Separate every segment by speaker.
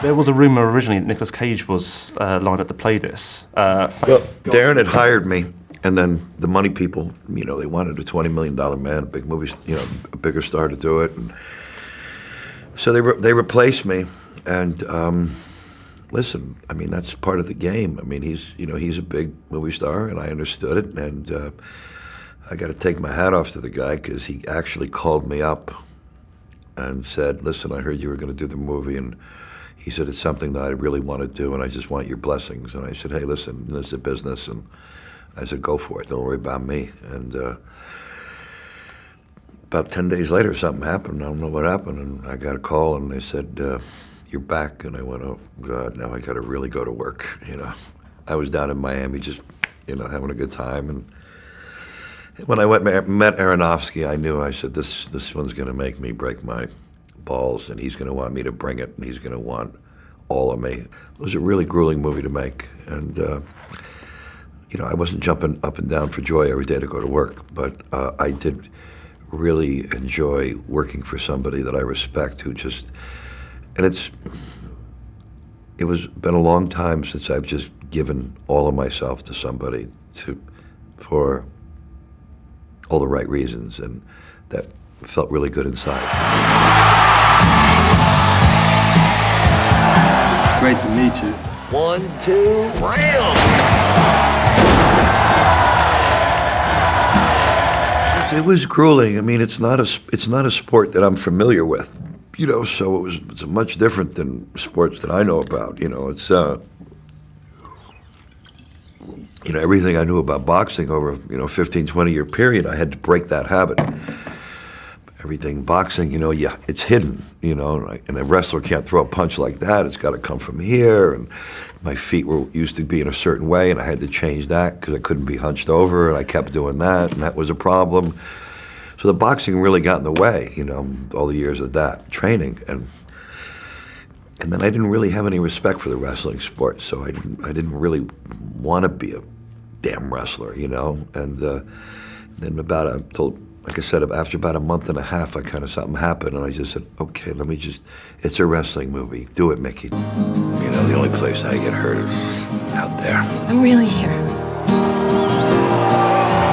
Speaker 1: There was a rumour originally that Nicolas Cage was lined up to play this.
Speaker 2: Well, Darren had hired me, and then the money people, you know, they wanted a $20 million man, a big movie, you know, a bigger star to do it. And so they replaced me, and listen, I mean, that's part of the game. I mean, he's a big movie star, and I understood it, and I got to take my hat off to the guy because he actually called me up and said, listen, I heard you were going to do the movie, and he said, it's something that I really want to do, and I just want your blessings. And I said, hey, listen, this is a business, and I said, go for it. Don't worry about me. And about 10 days later, something happened. I don't know what happened, and I got a call, and they said, you're back. And I went, oh, God, now I got to really go to work, you know. I was down in Miami just, you know, having a good time, and when I met Aronofsky, I knew, I said, this one's going to make me break my balls, and he's going to want me to bring it, and he's going to want all of me. It was a really grueling movie to make, and you know, I wasn't jumping up and down for joy every day to go to work, but I did really enjoy working for somebody that I respect, who just, and it was been a long time since I've just given all of myself to somebody for all the right reasons, and that felt really good inside.
Speaker 3: Great to meet you.
Speaker 2: 1, 2, ram! It was grueling. I mean, it's not a sport that I'm familiar with, you know. So it's much different than sports that I know about. You know, it's you know, everything I knew about boxing over, you know, 15, 20-year period, I had to break that habit. Everything boxing, you know, yeah, it's hidden, you know, and a wrestler can't throw a punch like that. It's got to come from here, and my feet were used to be in a certain way, and I had to change that because I couldn't be hunched over, and I kept doing that, and that was a problem. So the boxing really got in the way, you know, all the years of that training, and then I didn't really have any respect for the wrestling sport, so I didn't really want to be a damn wrestler, you know. And then like I said, after about a month and a half, something happened, and I just said, okay, it's a wrestling movie. Do it, Mickey. You know, the only place I get hurt is out there.
Speaker 4: I'm really here.
Speaker 2: In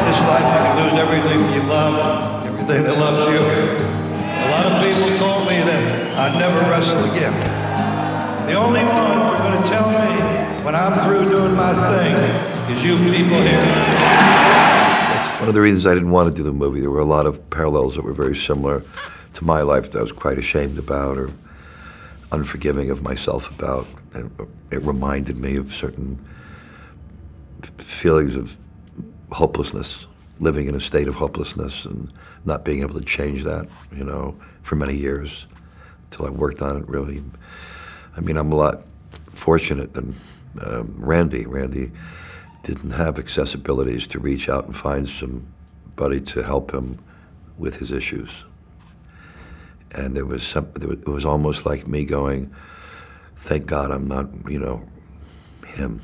Speaker 2: this life, you can lose everything you love, everything that loves you. A lot of people told me that I'd never wrestle again. The only one who's going to tell me when I'm through doing my thing is you people here. That's one of the reasons I didn't want to do the movie. There were a lot of parallels that were very similar to my life that I was quite ashamed about or unforgiving of myself about. And it reminded me of certain feelings of hopelessness, living in a state of hopelessness and not being able to change that, you know, for many years until I worked on it, really. I mean, I'm a lot fortunate than Randy. Randy didn't have accessibilities to reach out and find somebody to help him with his issues. And it was almost like me going, thank God I'm not, you know, him.